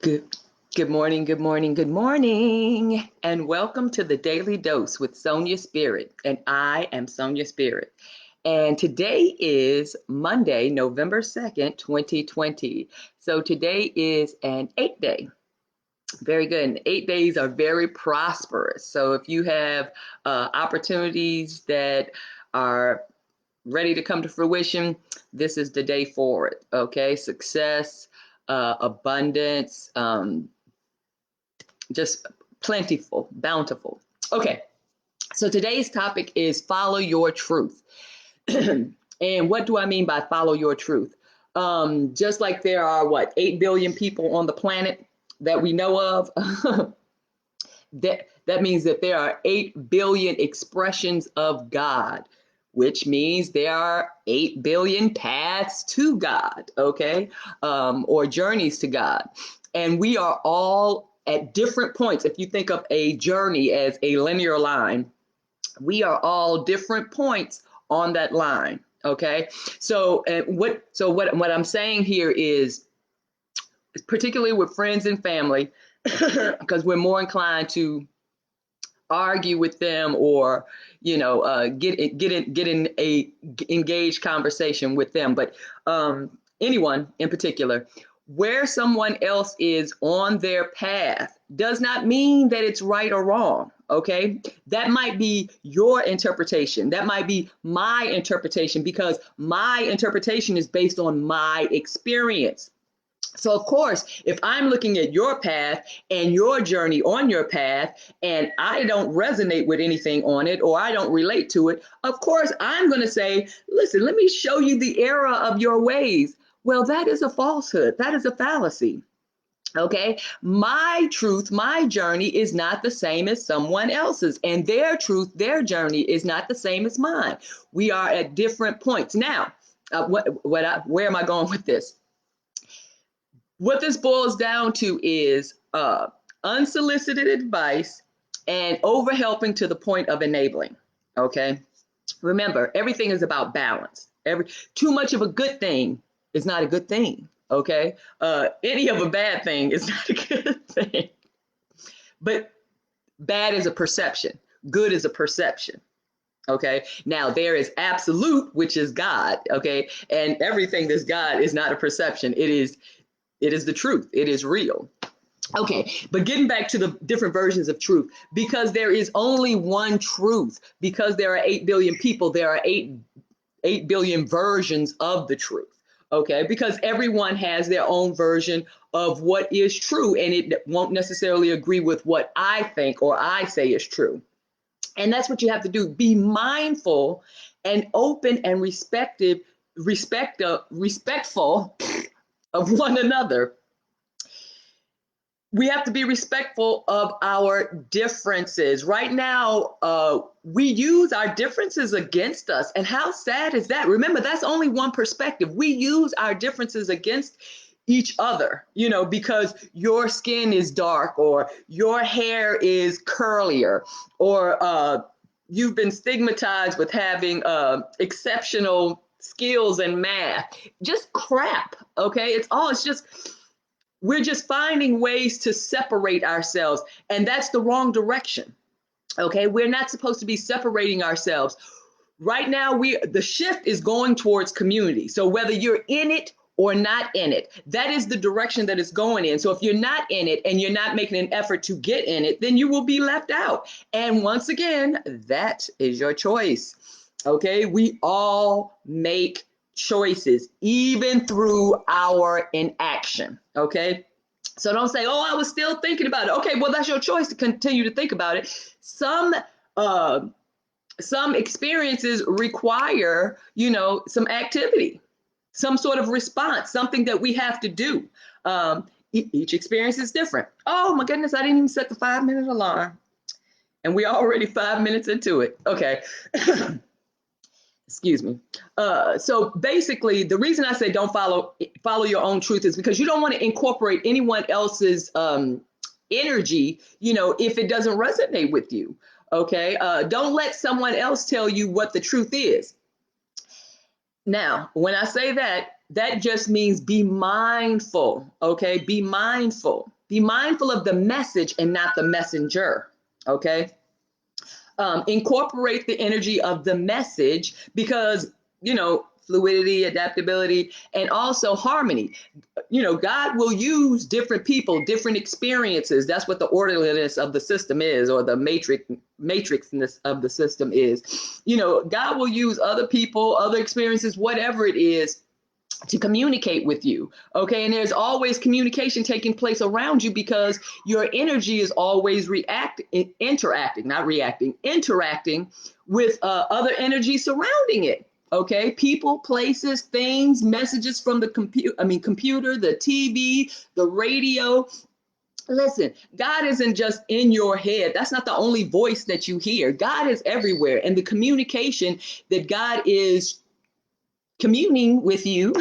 Good, good morning, good morning, good morning, and welcome to the Daily Dose with Sonia Spirit. And I am Sonia Spirit. And today is Monday, November 2nd, 2020. So today is an 8-day. Very good. And 8 days are very prosperous. So if you have opportunities that are ready to come to fruition, this is the day for it. Okay. Success, abundance, just plentiful, bountiful. Okay, so today's topic is follow your truth. And what do I mean by follow your truth? Just like there are, 8 billion people on the planet that we know of, that means that there are 8 billion expressions of God, which means there are 8 billion paths to God, okay, or journeys to God. And we are all at different points. If you think of a journey as a linear line, we are all different points on that line. Okay. So what I'm saying here is, particularly with friends and family, because we're more inclined to argue with them or get in a engaged conversation with them, but anyone in particular, where someone else is on their path does not mean that it's right or wrong. Okay, that might be your interpretation, that might be my interpretation, because my interpretation is based on my experience. So, of course, if I'm looking at your path and your journey on your path, and I don't resonate with anything on it, or I don't relate to it, of course, I'm going to say, listen, let me show you the error of your ways. Well, that is a falsehood. That is a fallacy. Okay, my truth, my journey is not the same as someone else's, and their truth, their journey is not the same as mine. We are at different points. Now, where am I going with this? What this boils down to is unsolicited advice and overhelping to the point of enabling. Okay. Remember, everything is about balance. Too much of a good thing is not a good thing. Okay. Any of a bad thing is not a good thing. But bad is a perception. Good is a perception. Okay. Now there is absolute, which is God. Okay. And everything that's God is not a perception. It is the truth. It is real. Okay, but getting back to the different versions of truth, because there is only one truth, because there are 8 billion people, there are 8 billion versions of the truth. Okay, because everyone has their own version of what is true, and it won't necessarily agree with what I think or I say is true. And that's what you have to do. Be mindful and open and respectful of one another. We have to be respectful of our differences. Right now, we use our differences against us. And how sad is that? Remember, that's only one perspective. We use our differences against each other, because your skin is dark, or your hair is curlier, or you've been stigmatized with having exceptional skills in math. Just crap. Okay. It's just, we're just finding ways to separate ourselves, and that's the wrong direction. Okay, we're not supposed to be separating ourselves. Right now, the shift is going towards community. So whether you're in it or not in it, that is the direction that it's going in. So if you're not in it and you're not making an effort to get in it, then you will be left out. And once again, that is your choice. Okay, we all make choices, even through our inaction. Okay. So don't say, oh, I was still thinking about it. Okay, well, that's your choice to continue to think about it. Uh, some experiences require, some activity, some sort of response, something that we have to do. Each experience is different. Oh my goodness, I didn't even set the 5-minute alarm, and we're already 5 minutes into it. Okay. Excuse me. So basically, the reason I say don't follow your own truth is because you don't want to incorporate anyone else's energy, if it doesn't resonate with you. Okay. Don't let someone else tell you what the truth is. Now, when I say that, that just means be mindful. Okay. Be mindful. Be mindful of the message and not the messenger. Okay. Incorporate the energy of the message because, fluidity, adaptability, and also harmony. God will use different people, different experiences. That's what the orderliness of the system is, or the matrixness of the system is. God will use other people, other experiences, whatever it is, to communicate with you. Okay. And there's always communication taking place around you because your energy is always interacting with other energy surrounding it. Okay. People, places, things, messages from the computer, the TV, the radio. Listen, God isn't just in your head. That's not the only voice that you hear. God is everywhere. And the communication that God is communing with you,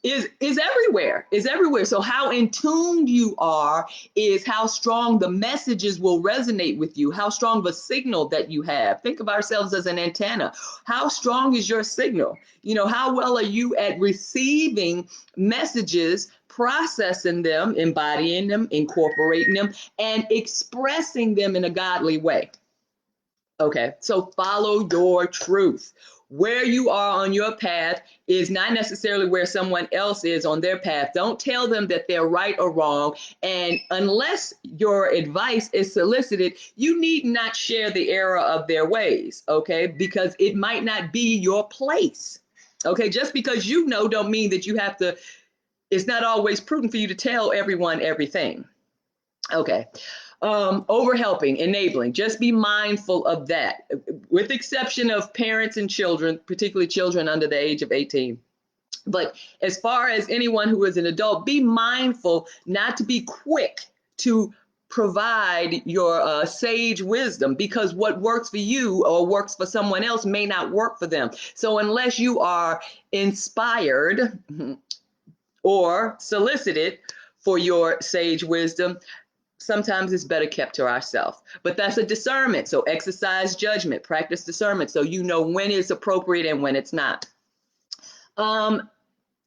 is everywhere. So how in tune you are is how strong the messages will resonate with you, how strong of a signal that you have. Think of ourselves as an antenna. How strong is your signal? How well are you at receiving messages, processing them, embodying them, incorporating them, and expressing them in a godly way? Okay, so follow your truth. Where you are on your path is not necessarily where someone else is on their path. Don't tell them that they're right or wrong. And unless your advice is solicited, you need not share the error of their ways, okay? Because it might not be your place. Okay, just because don't mean that you have to, it's not always prudent for you to tell everyone everything. Okay. Over helping, enabling, just be mindful of that, with exception of parents and children, particularly children under the age of 18. But as far as anyone who is an adult, be mindful not to be quick to provide your sage wisdom, because what works for you or works for someone else may not work for them. So unless you are inspired or solicited for your sage wisdom, sometimes it's better kept to ourselves. But that's a discernment. So exercise judgment, practice discernment, so you know when it's appropriate and when it's not.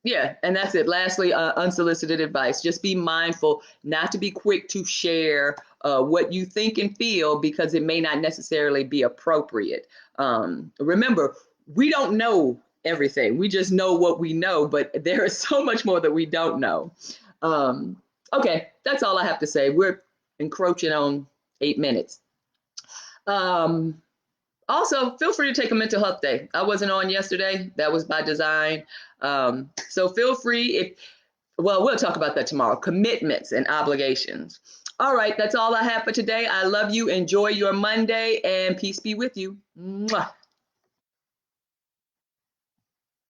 Yeah, and that's it. Lastly, unsolicited advice. Just be mindful not to be quick to share what you think and feel, because it may not necessarily be appropriate. Remember, we don't know everything. We just know what we know, but there is so much more that we don't know. Okay, that's all I have to say. We're encroaching on 8 minutes. Also, feel free to take a mental health day. I wasn't on yesterday. That was by design. So feel free. We'll talk about that tomorrow. Commitments and obligations. All right, that's all I have for today. I love you. Enjoy your Monday, and peace be with you. Mwah.